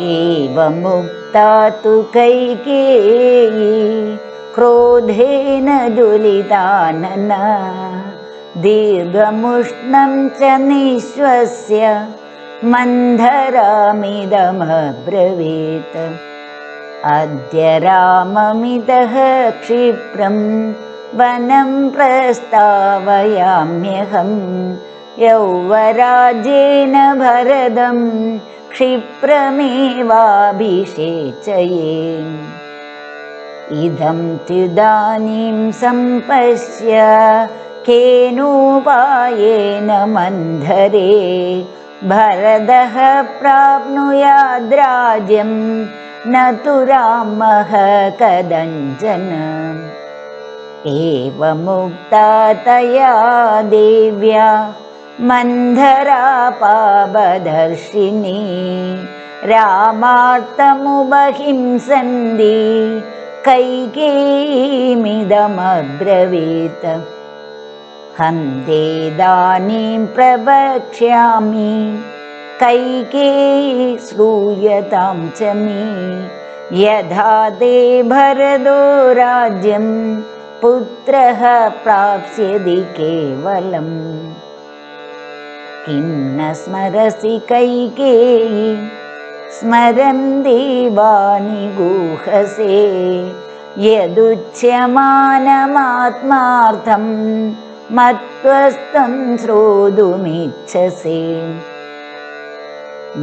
एवमुक्ता तु कैकेयी क्रोधेन ज्वलितानना दीर्घमुष्णं च निःश्वस्य मन्धरामिदमब्रवीत्। अद्य राममितः क्षिप्रं वनं प्रस्तावयाम्यहं यौवराज्येन भरतं क्षिप्रमेवाभिषेचये। इदं त्विदानीं सम्पश्य केनोपायेन मन्धरे भरतः प्राप्नुयाद्राज्यं न तु रामः कदञ्चन। एवमुक्ता तया देव्या मन्धरा पापदर्शिनी रामार्तमुपहिंसन्ति कैकेयीमिदमब्रवीत्। हन्तेदानीं प्रवक्ष्यामि कैकेयी श्रूयतां च मे यथा ते भरतो राज्यं पुत्रः प्राप्स्यति केवलम्। किं न स्मरसि कैकेयी स्मरन् देवानि गुहसे यदुच्यमानमात्मार्थं मत्त्वस्तं श्रोतुमिच्छसे।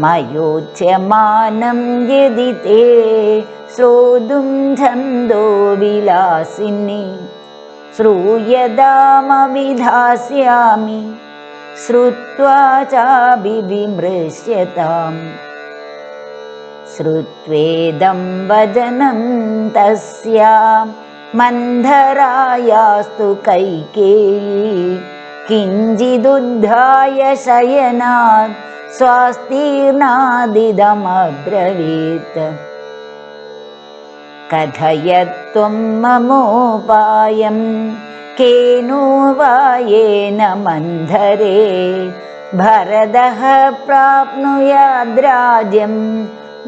मयोच्यमानं यदि ते श्रोतुं छन्दो विलासिनी श्रूयतामभिधास्यामि श्रुत्वा चाभिविमृश्यताम्। श्रुत्वेदं वचनं तस्यां मन्धरायास्तु कैकेयी किञ्चिदुद्धाय शयनात् स्वास्तीर्णादिदमब्रवीत्। कथय त्वं ममोपायं केनोपायेन मन्धरे भरतः प्राप्नुयाद्राज्यं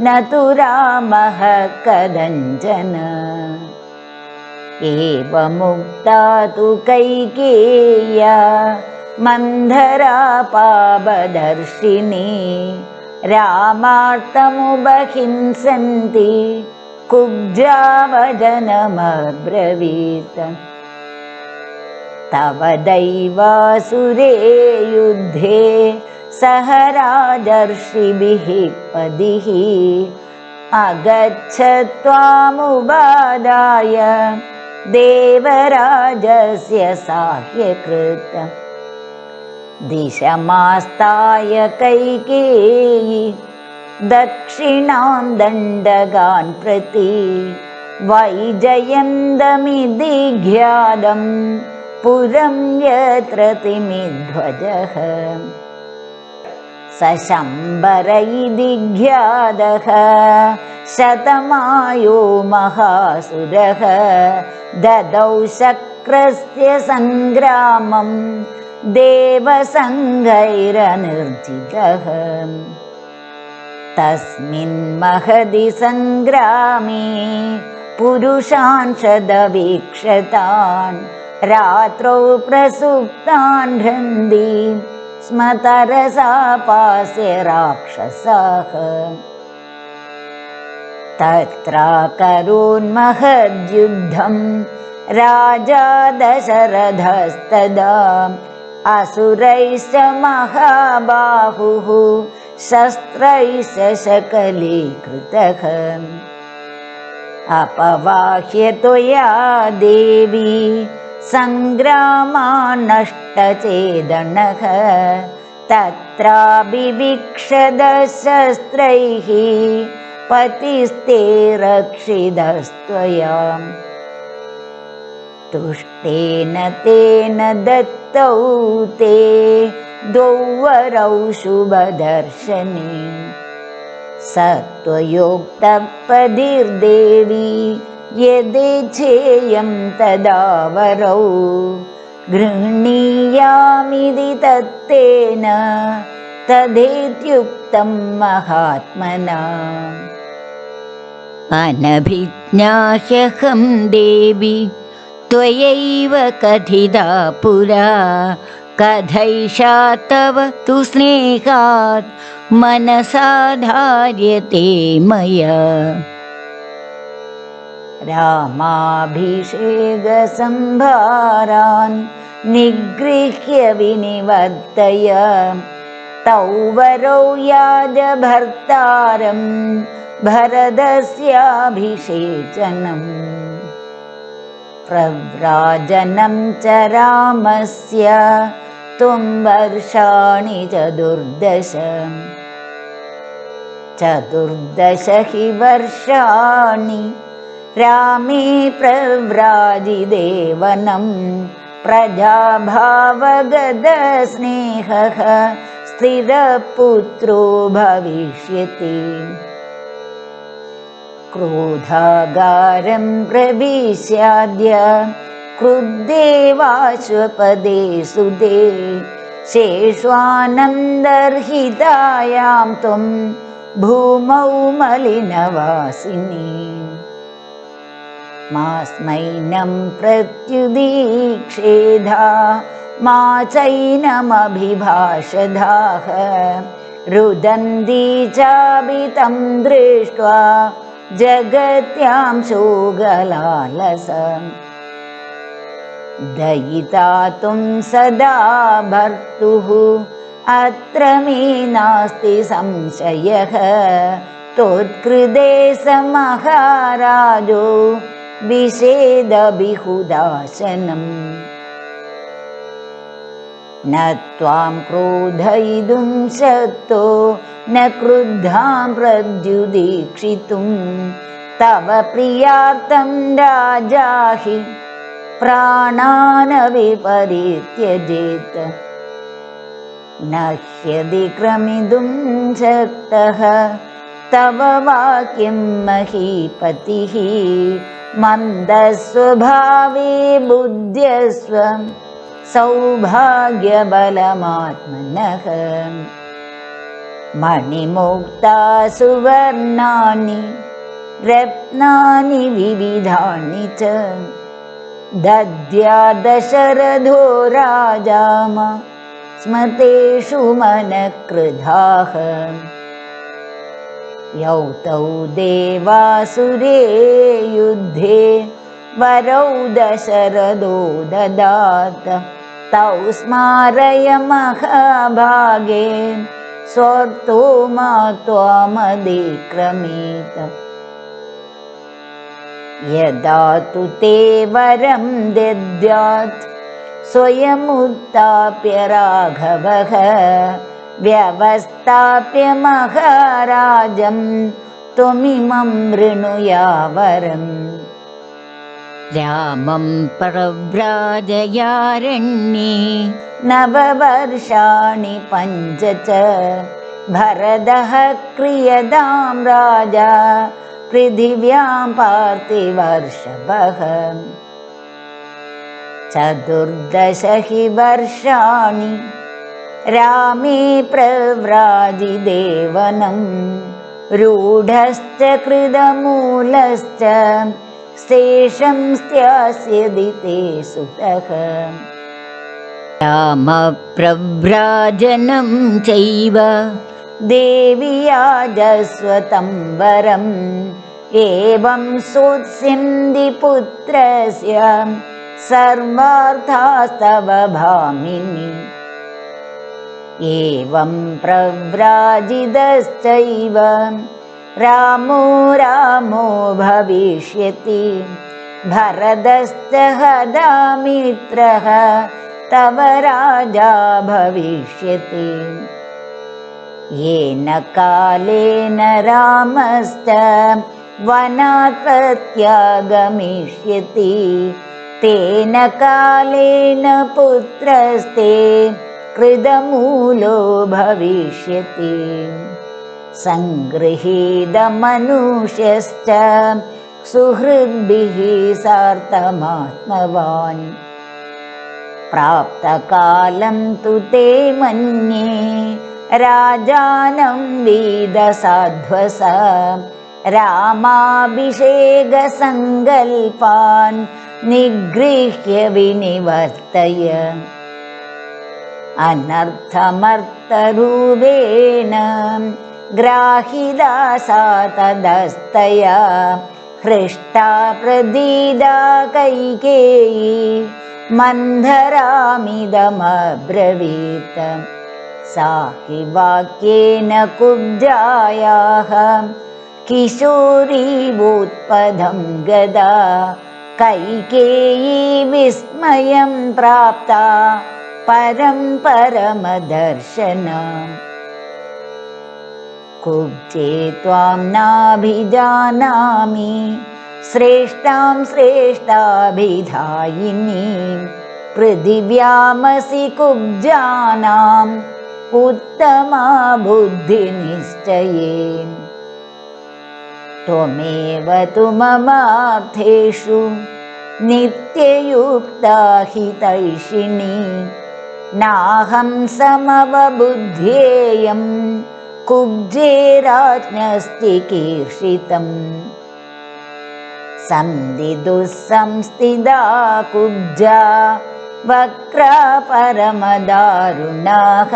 न तु रामः कदञ्चन। एवमुक्ता तु कैकेय्या मन्धरा पापदर्शिनी रामार्तमुपहिंसन्ति कुब्जा वचनमब्रवीत्। तव दैवासुरे युद्धे सह राजर्षिभिः पदिः अगच्छत्वामुपादाय देवराजस्य साह्यकृत्। दिशमास्ताय कैकेयी दक्षिणां दण्डकान् प्रति वैजयन्तमिति ख्यातं पुरं यत्र तिमिध्वजः। सशम्बर इति ख्यातः शतमायो महासुरः ददौ शक्रस्य सङ्ग्रामं देवसङ्घैरनिर्जितः। तस्मिन् महति सङ्ग्रामे पुरुषान् शतवीक्षतान् रात्रौ प्रसुप्तान् हन्ति स्म तरसा पास्य राक्षसाः। तत्राकरोन्महद्युद्धं राजा दशरथस्तदा असुरैश्च महाबाहुः शस्त्रैश्च शकलीकृतः। अपवाह्य त्वया देवी सङ्ग्रामान्नष्टचेदनः तत्राभिवीक्षदशस्त्रैः पतिस्ते रक्षितस्त्वया। तुष्टेन तेन दत्तौ ते द्वौ वरौ शुभदर्शने सत्त्वयोक्तपतिर्देवी यदेच्छेयं तदा वरौ गृह्णीयामिति तत्तेन तदेत्युक्तं महात्मना। अनभिज्ञाह्यहं देवि त्वयैव कथिता पुरा, कथैषा तव तु स्नेहात् मनसा धार्यते मया। रामाभिषेकसंभारान् निगृह्य विनिवर्तय, तौ वरौ याजभर्तारं भरतस्याभिषेचनम्। प्रव्राजनं च रामस्य तुं वर्षाणि चतुर्दश हि वर्षाणि रामे प्रव्राजिते वनं। प्रजाभावगतस्नेहः स्थिरपुत्रो भविष्यति। क्रोधागारं प्रविश्याद्य क्रुद्धेवाश्वपदे सुते, शेष्वानन्दर्हितायां त्वं भूमौ मलिनवासिनी। मास्मैनं प्रत्युदीक्षेधा मा चैनमभिभाषधाः, रुदन्ती चाभितं दृष्ट्वा जगत्यां शोकलालसम्। दयिता त्वं सदा भर्तुः अत्र मे नास्ति संशयः, त्वत्कृते स महाराजो विषेदभिहुदाशनम्। न त्वां क्रोधयितुं शक्तो न क्रुद्धां प्रत्युदीक्षितुं, तव प्रियार्थं राजा हि प्राणानपि परित्यजेत्। न ह्यतिक्रमितुं शक्तः तव वाक्यं महीपतिः, मन्दस्वभावे बुद्ध्यस्व सौभाग्यबलमात्मनः। मणिमुक्ता सुवर्णानि रत्नानि विविधानि च, दद्या दशरथो राजाम स्मतेषु मनकृधाः। यौ तौ देवासुरे युद्धे वरौ दशरथो ददात्, तौ स्मारय महाभागे स्वर्तो मा त्वामधिक्रमेत्। यदा तु ते वरं दद्यात् स्वयमुत्थाप्य राघवः, व्यवस्थाप्य महाराजं त्वमिमं वृणुयावरम्। रामं प्रव्राजयारण्ये नववर्षाणि 5 च, भरतः क्रियतां राजा पृथिव्यां पार्थिवर्षभः। 14 हि वर्षाणि रामे प्रव्राजिते वनं, रूढश्च कृतमूलश्च शेषं स्यास्यति ते सुतः। रामप्रव्राजनं चैव देवी याजस्व तं वरम्, एवं सोत्स्यन्ति पुत्रस्य सर्वार्थास्तव भामिनि। एवं प्रव्राजितश्चैव रामो भविष्यति, भरतश्च हदामित्रः तव राजा भविष्यति। येन कालेन रामश्च वनात् प्रत्यागमिष्यति, तेन कालेन पुत्रस्ते कृतमूलो भविष्यति। सङ्गृहीतमनुष्यश्च सुहृद्भिः सार्धमात्मवान्, प्राप्तकालं तु ते मन्ये राजानं वेदसाध्वस रामाभिषेकसङ्कल्पान् निगृह्य विनिवर्तय अनर्थमर्थरूपेण ग्राहिता सा तदस्तया हृष्टा प्रदीदा कैकेयी मन्थरामिदमब्रवीत् सा हि वाक्येन कुब्जायाः किशोरीवोत्पदं गदा कैकेयी विस्मयं प्राप्ता परमदर्शनम् कुब्जे त्वां नाभिजानामि श्रेष्ठां श्रेष्ठाभिधायिनीं पृथिव्यामसि कुब्जानाम् उत्तमा बुद्धिनिश्चये त्वमेव तु ममार्थेषु नित्ययुक्ता हितैषिणी नाहं समवबुद्ध्येयं कुब्जे राज्ञश्चिकीर्षितम् सन्दिदुःसंस्थिता कुब्जा वक्रा परमदारुणाः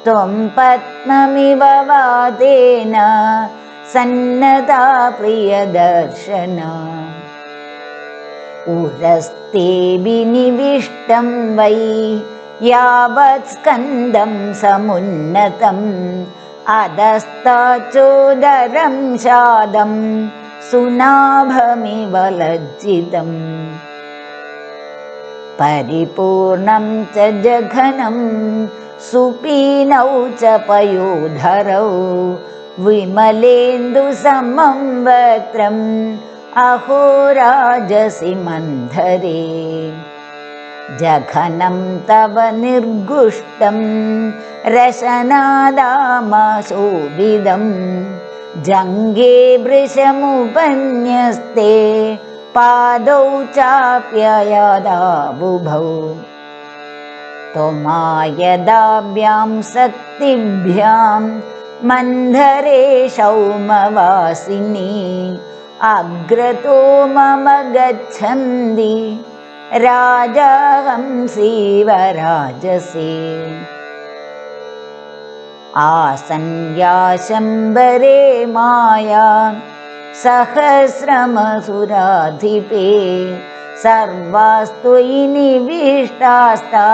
त्वं पद्ममिव वादेन सन्नता प्रियदर्शन उरस्ते विनिविष्टं वै यावत् स्कन्दं समुन्नतम् अधस्ताचोदरं शादं सुनाभमिव लज्जितम् परिपूर्णं च जघनं सुपीनौ च पयोधरौ विमलेन्दुसमं वक्त्रम् अहो राजसि मन्धरे जघनं तव निर्गुष्टं रशनादामशोभिदं जङ्घे वृषमुपन्यस्ते पादौ चाप्ययदाबुभौ त्वमायदाभ्यां शक्तिभ्यां मन्धरे सौमवासिनी अग्रतो मम गच्छन्ति राजहंसीव राजसे आसन्याशम्बरे माया सहस्रमसुराधिपे सर्वास्त्वयि निविष्टास्ता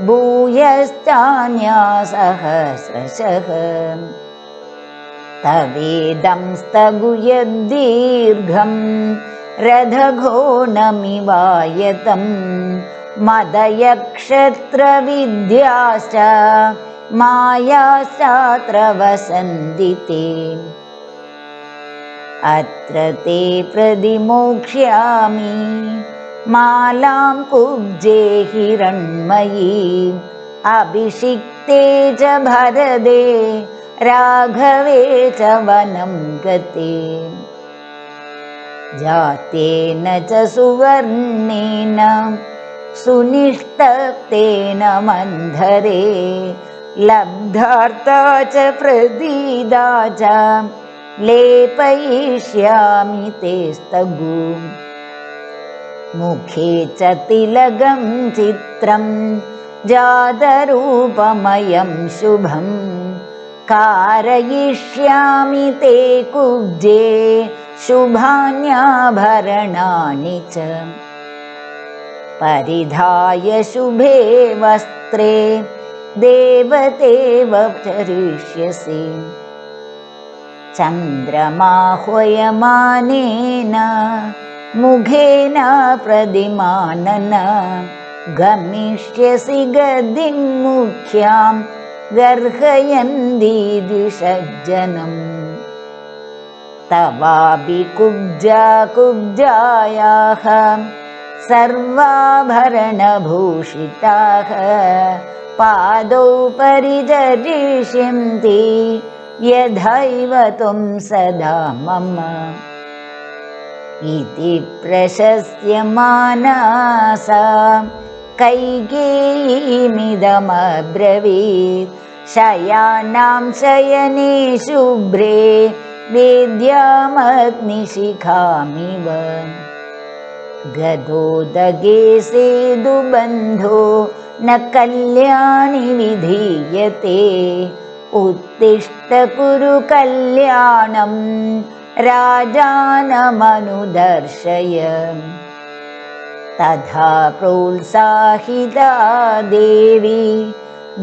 भूयश्चान्या सहस्रशः तवेदं स्थगुयद्दीर्घं रथघोणमिवायतं मदयक्षत्रविद्याश्च मायाश्चात्र वसन्ति ते अत्र ते प्रतिमोक्ष्यामि मालां कुब्जे हिरण्मयी अभिषिक्ते च भरदे राघवे च वनं गते जातेन च सुवर्णेन सुनिष्टप्तेन मन्धरे लब्धार्था च प्रदीदा च लेपयिष्यामि ते स्तगु मुखे च तिलकं चित्रं जातरूपमयं शुभम् कारयिष्यामि ते कुब्जे शुभान्याभरणानि च परिधाय शुभे वस्त्रे देवतेव चरिष्यसि चन्द्रमाह्वयमानेन मुखेन प्रदिमानन गमिष्यसि गदिं मुख्यां गर्हयन्ति द्विषज्जनम् तवापि कुब्जायाः सर्वाभरणभूषिताः पादौ परिचरिष्यन्ति यथैव त्वं सदा मम इति प्रशस्यमाना सा कैकेयीमिदमब्रवीत् शयानां शयने शुभ्रे वेद्यामग्निशिखामिव गदोदगे सेदुबन्धो न कल्याणि विधीयते उत्तिष्ठ कुरु कल्याणं राजानमनुदर्शय तथा प्रोत्साहिता देवी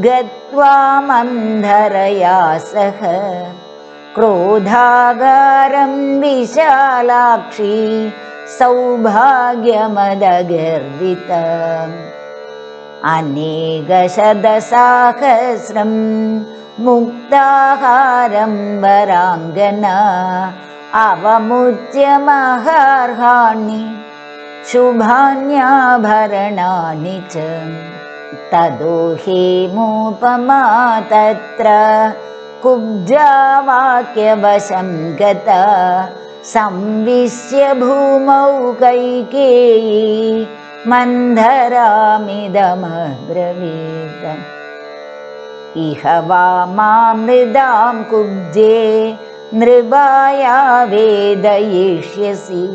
गत्वा मन्धरया सह क्रोधागारं विशालाक्षी सौभाग्यमदगर्विता अनेकशतसहस्रं मुक्ताहारं वराङ्गना अवमुच्य महार्हाणि शुभान्याभरणानि च तदो हेमोपमा तत्र कुब्जा वाक्यवशं गता संविश्य भूमौ कैकेयी मन्धरामिदमब्रवीत् इह वा मामृदां कुब्जे नृपाया वेदयिष्यसि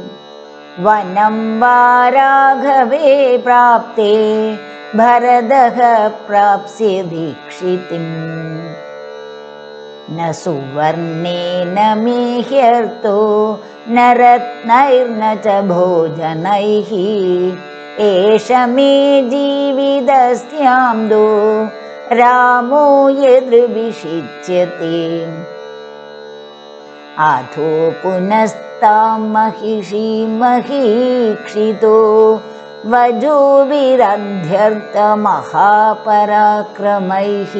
वनं वा राघवे प्राप्ते भरतः प्राप्स्य दीक्षितिम् न सुवर्णेन मे ह्यर्थो न रत्नैर्न च भोजनैः एष मे जीवितस्याम्दो रामो यदृभिषिच्यते अथो पुनस्तां महिषीमहीक्षितो वजोभिरध्यर्थमहापराक्रमैः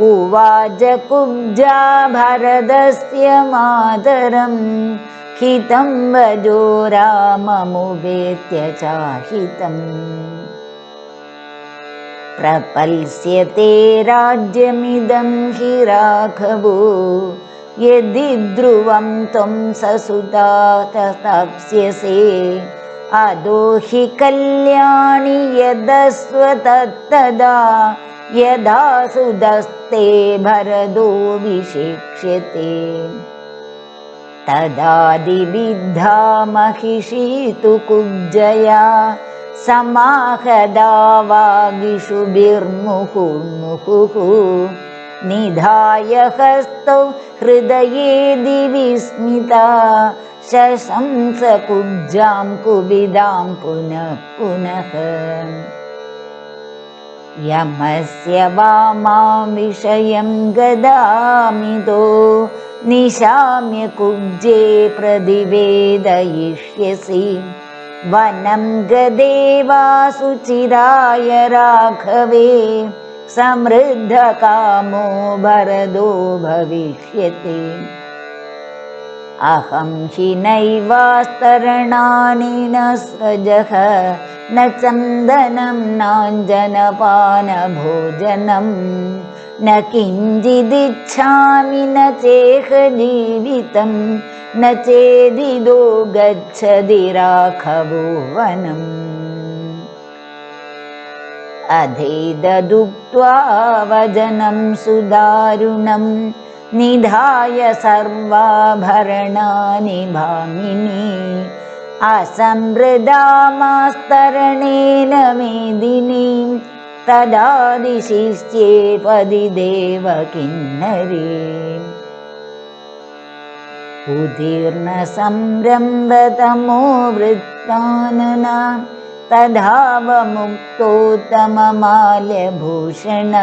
उवाच कुब्जा भरतस्य मातरं हितं वजो राममुपेत्य चाहितम् प्रपल्स्यते राज्यमिदं हि राघवो यदि ध्रुवं त्वं ससुता तप्स्यसे अदो हि कल्याणि यदस्व तत्तदा यदा सुदस्ते भरतो विशिक्ष्यते तदादिविद्धा महिषी तु कुब्जया समाहदा वागीषुभिर्मुहुर्मुहुः निधाय हस्तौ हृदये दिविस्मिता शशंस कुब्जां कुबिदां पुनः पुनः यमस्य वामां विषयं गदामितो निशाम्य कुब्जे प्रतिवेदयिष्यसि वनं गदे वा सुचिराय राघवे समृद्धकामो भरतो भविष्यति अहं हि नैवास्तरणानि न स्रजः न चन्दनं नाञ्जनपानभोजनं न किञ्चिदिच्छामि न चेह जीवितं न चेदिदो गच्छति राघवो वनम् अधेदुक्त्वा वचनं सुदारुणं निधाय सर्वाभरणानि भामिनी असंवृदामास्तरणेन मेदिनीं तदादिशिष्ये पदि देवकिन्नरी उदीर्णसंरम्भतमो वृत्तानना तदावमुक्तोत्तममाल्यभूषण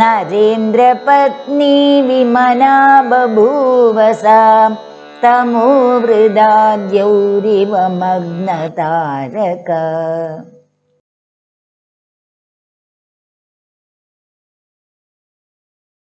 नरेन्द्रपत्नी विमना बभूव सा तमो वृदाद्यौरिव मग्नतारका।